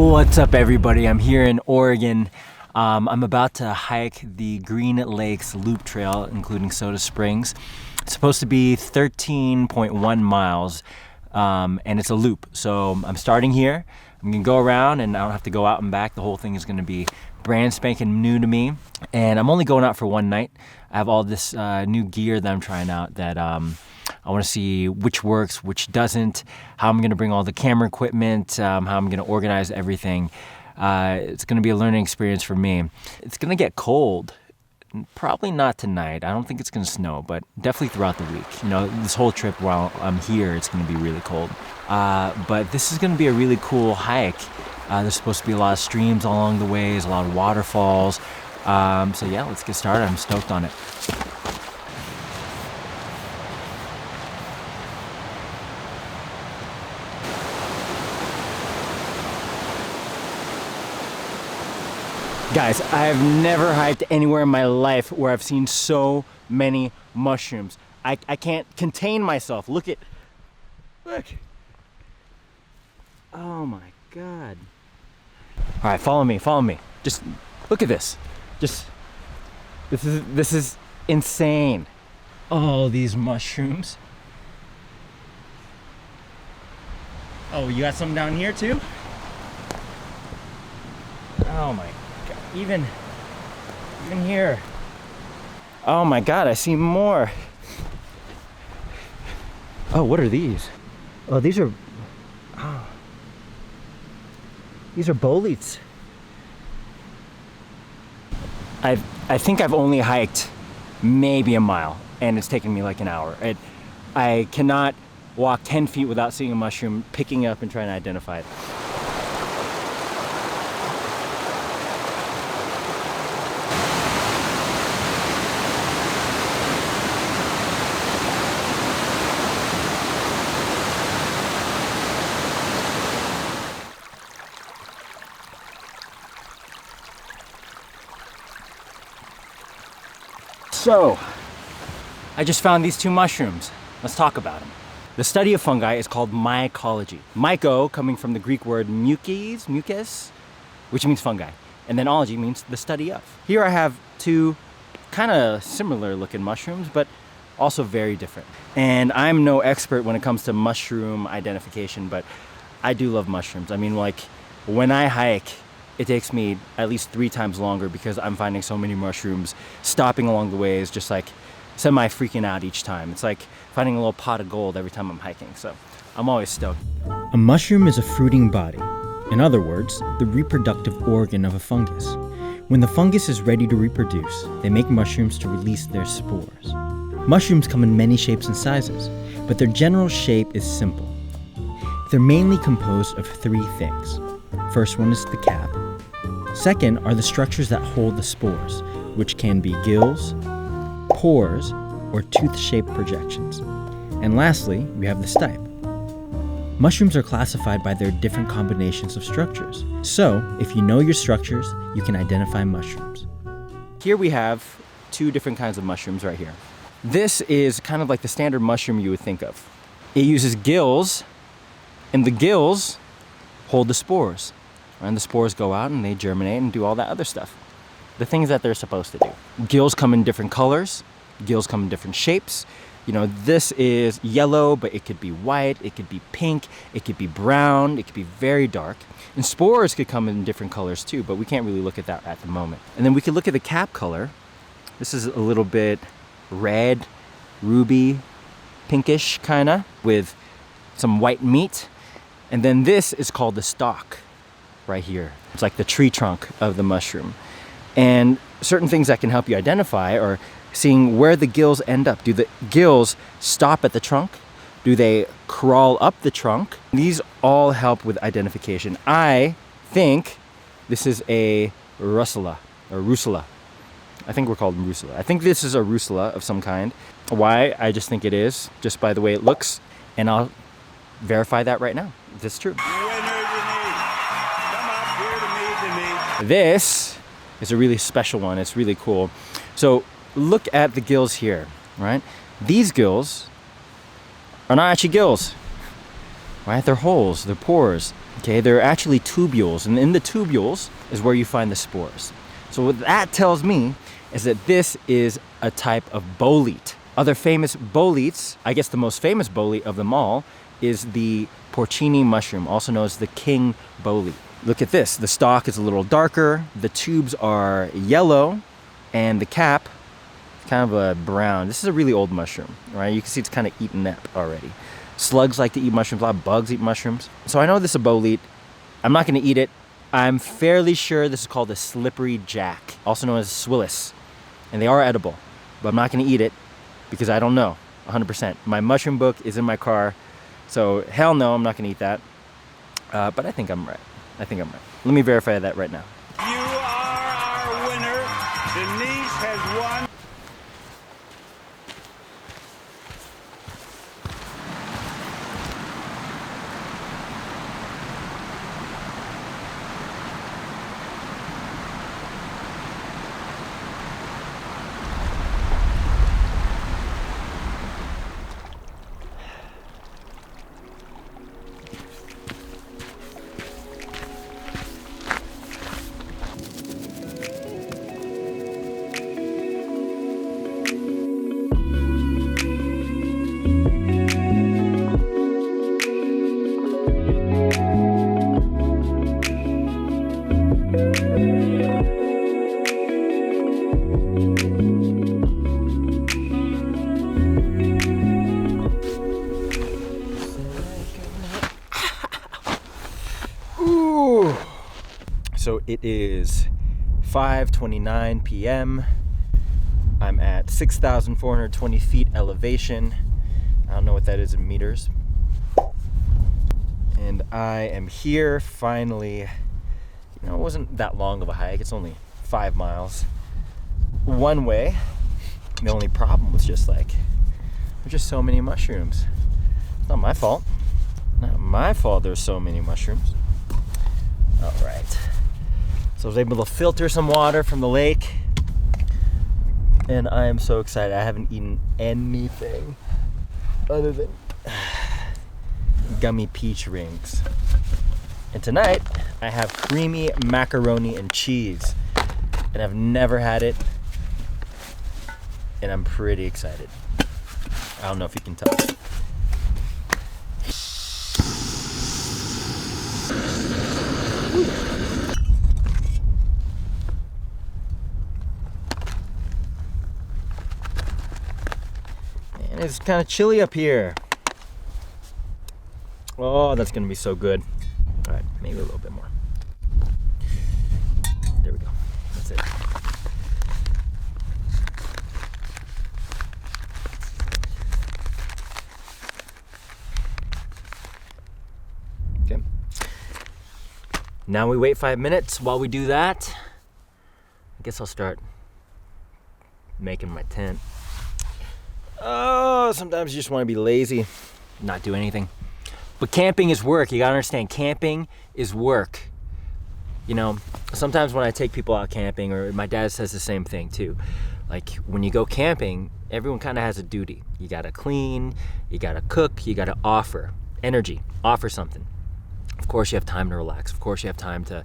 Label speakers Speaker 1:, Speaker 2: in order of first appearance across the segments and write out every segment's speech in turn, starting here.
Speaker 1: What's up, everybody? I'm here in Oregon. I'm about to hike the Green Lakes Loop Trail, including Soda Springs. It's supposed to be 13.1 miles, and it's a loop. So I'm starting here. I'm gonna go around, and I don't have to go out and back. The whole thing is gonna be brand spanking new to me. And I'm only going out for one night. I have all this new gear that I'm trying out that I want to see which works, which doesn't, how I'm going to bring all the camera equipment, how I'm going to organize everything. It's going to be a learning experience for me. It's going to get cold. Probably not tonight. I don't think it's going to snow, but definitely throughout the week. You know, this whole trip while I'm here, it's going to be really cold. But this is going to be a really cool hike. There's supposed to be a lot of streams along the ways, a lot of waterfalls. So yeah, let's get started. I'm stoked on it. Guys, I've never hiked anywhere in my life where I've seen so many mushrooms. I can't contain myself. Look. Oh my God. All right, follow me. Just look at this. This is insane. All these mushrooms. Oh, you got some down here too? Oh my God. Even here. Oh my God, I see more. Oh, what are these? Oh, these are boletes. I think I've only hiked maybe a mile, and it's taken me like an hour. I cannot walk 10 feet without seeing a mushroom, picking up and trying to identify it. So, I just found these two mushrooms. Let's talk about them. The study of fungi is called mycology. Myco, coming from the Greek word mucus, which means fungi. And then ology means the study of. Here I have two kind of similar looking mushrooms, but also very different. And I'm no expert when it comes to mushroom identification, but I do love mushrooms. I mean, like, when I hike, it takes me at least 3 times longer because I'm finding so many mushrooms. Stopping along the way is just like semi-freaking out each time. It's like finding a little pot of gold every time I'm hiking, so I'm always stoked.
Speaker 2: A mushroom is a fruiting body. In other words, the reproductive organ of a fungus. When the fungus is ready to reproduce, they make mushrooms to release their spores. Mushrooms come in many shapes and sizes, but their general shape is simple. They're mainly composed of 3 things. First one is the cap. Second are the structures that hold the spores, which can be gills, pores, or tooth-shaped projections. And lastly, we have the stipe. Mushrooms are classified by their different combinations of structures. So, if you know your structures, you can identify mushrooms.
Speaker 1: Here we have 2 different kinds of mushrooms right here. This is kind of like the standard mushroom you would think of. It uses gills, and the gills hold the spores. And the spores go out and they germinate and do all that other stuff. The things that they're supposed to do. Gills come in different colors. Gills come in different shapes. You know, this is yellow, but it could be white, it could be pink, it could be brown, it could be very dark. And spores could come in different colors too, but we can't really look at that at the moment. And then we could look at the cap color. This is a little bit red, ruby, pinkish kinda, with some white meat. And then this is called the stalk. Right here. It's like the tree trunk of the mushroom. And certain things that can help you identify are seeing where the gills end up. Do the gills stop at the trunk? Do they crawl up the trunk? These all help with identification. I think this is a rusula, or rusula. I think we're called rusula. I think this is a rusula of some kind. Why? I just think it is, just by the way it looks. And I'll verify that right now. If it's true. This is a really special one. It's really cool. So look at the gills here, right? These gills are not actually gills, right? They're holes, they're pores. Okay, they're actually tubules, and in the tubules is where you find the spores. So what that tells me is that this is a type of bolete. Other famous boletes, I guess the most famous bolete of them all, is the porcini mushroom, also known as the king bolete. Look at this, the stalk is a little darker, the tubes are yellow, and the cap is kind of a brown. This is a really old mushroom, right? You can see it's kind of eaten up already. Slugs like to eat mushrooms, a lot of bugs eat mushrooms. So I know this is a bolete. I'm not gonna eat it. I'm fairly sure this is called a slippery jack, also known as swillis. And they are edible, but I'm not gonna eat it because I don't know 100%. My mushroom book is in my car, so hell no, I'm not gonna eat that. But I think I'm right. Let me verify that right now.
Speaker 3: You are our winner. Denise has won.
Speaker 1: So it is 5:29 p.m. I'm at 6,420 feet elevation. I don't know what that is in meters. And I am here finally. You know, it wasn't that long of a hike. It's only 5 miles one way. The only problem was just like, there's just so many mushrooms. It's not my fault. Not my fault there's so many mushrooms. All right. So I was able to filter some water from the lake. And I am so excited. I haven't eaten anything other than gummy peach rings. And tonight, I have creamy macaroni and cheese. And I've never had it. And I'm pretty excited. I don't know if you can tell. And it's kind of chilly up here. Oh, that's gonna be so good. All right, maybe a little bit more. There we go. That's it. Okay. Now we wait 5 minutes. While we do that, I guess I'll start making my tent. Oh, sometimes you just want to be lazy, not do anything. But camping is work. You gotta understand, camping is work. You know, sometimes when I take people out camping, or my dad says the same thing too. Like when you go camping, everyone kind of has a duty. You gotta clean, you gotta cook, you gotta offer energy, offer something. Of course you have time to relax. Of course you have time to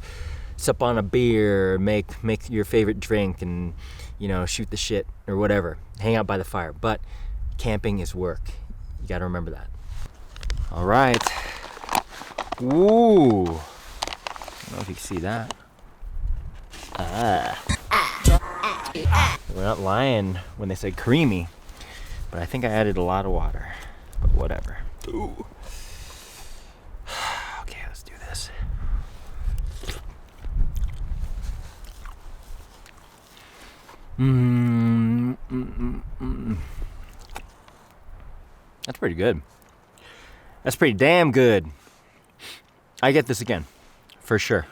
Speaker 1: sip on a beer, make your favorite drink, and you know, shoot the shit or whatever. Hang out by the fire. But camping is work. You gotta remember that. All right. Ooh. I don't know if you can see that. We're not lying when they say creamy, but I think I added a lot of water. But whatever. Ooh. Okay, let's do this. That's pretty good. That's pretty damn good. I get this again, for sure.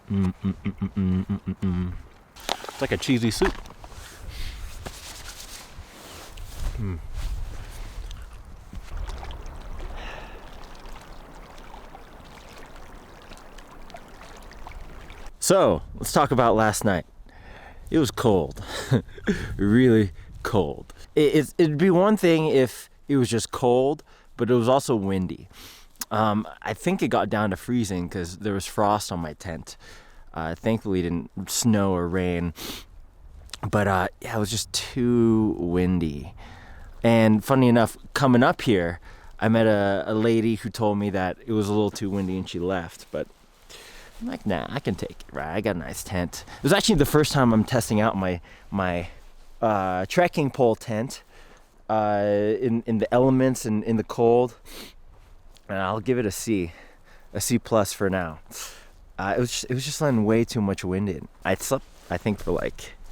Speaker 1: It's like a cheesy soup. So let's talk about last night. It was cold, really cold. It'd be one thing if it was just cold, but it was also windy. I think it got down to freezing because there was frost on my tent. Thankfully, it didn't snow or rain. But yeah, it was just too windy. And funny enough, coming up here, I met a lady who told me that it was a little too windy and she left. But I'm like, nah, I can take it, right? I got a nice tent. It was actually the first time I'm testing out my trekking pole tent in the elements and in the cold. And I'll give it a C plus for now. It was just letting way too much wind in. I slept, I think,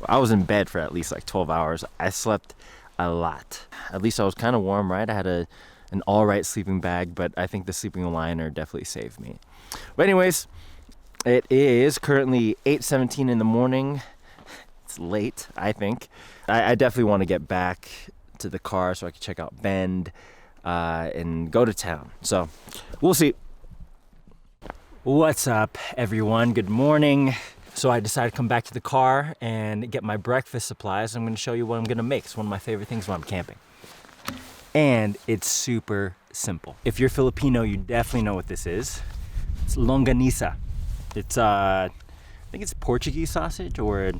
Speaker 1: I was in bed for at least like 12 hours. I slept a lot. At least I was kind of warm, right? I had an all right sleeping bag, but I think the sleeping liner definitely saved me. But anyways, it is currently 8:17 in the morning. It's late, I think. I definitely want to get back to the car so I can check out Bend and go to town. So we'll see. What's up, everyone? Good morning. So I decided to come back to the car and get my breakfast supplies. I'm going to show you what I'm going to make. It's one of my favorite things when I'm camping. And it's super simple. If you're Filipino, you definitely know what this is. It's longanisa. It's I think it's Portuguese sausage, or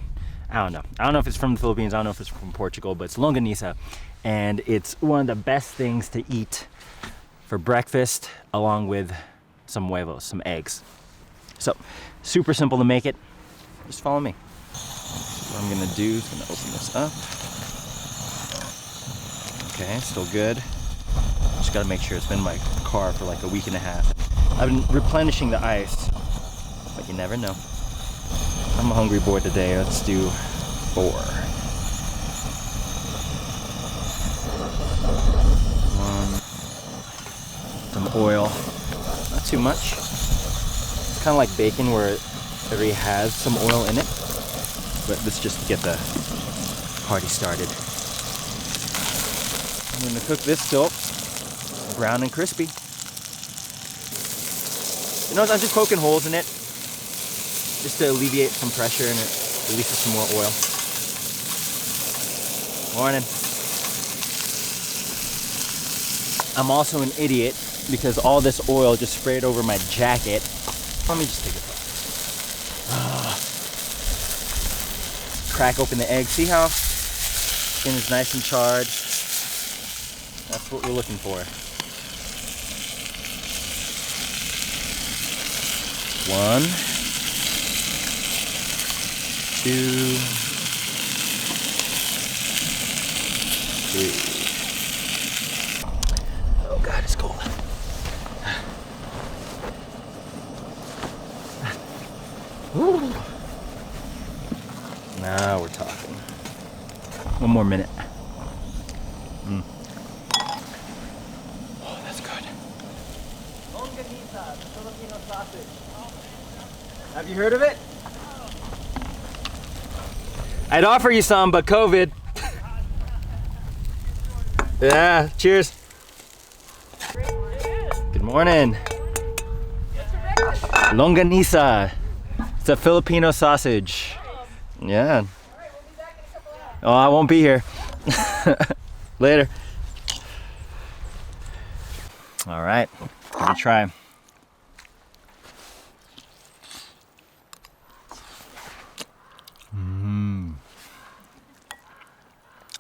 Speaker 1: I don't know. I don't know if it's from the Philippines. I don't know if it's from Portugal, but it's longanisa. And it's one of the best things to eat for breakfast, along with some huevos, some eggs. So super simple to make it. Just follow me. So what I'm gonna do is gonna open this up. Okay, still good. Just gotta make sure it's been in my car for like a week and a half. I've been replenishing the ice, but you never know. I'm a hungry boy today. Let's do 4. 1. Some oil, not too much. It's kind of like bacon where it already has some oil in it, but this just to get the party started. I'm gonna cook this till brown and crispy. You know, I'm just poking holes in it just to alleviate some pressure, and it releases some more oil. Morning. I'm also an idiot because all this oil just sprayed over my jacket. Let me just take a look. Crack open the egg. See how skin is nice and charred? That's what we're looking for. 1, 2, 3. Oh God, it's cold. Ooh. Now we're talking. 1 more minute. Oh, that's good. Longanisa, the Filipino sausage. Have you heard of it? I'd offer you some, but COVID. Yeah, cheers. Good morning. Longanisa. It's a Filipino sausage. Yeah. Oh, I won't be here. Later. All right, give it a try.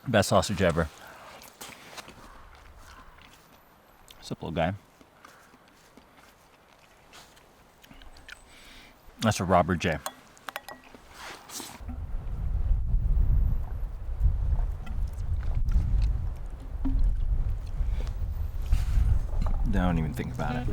Speaker 1: Best sausage ever. Simple guy. That's a Robert J. Don't even think about it.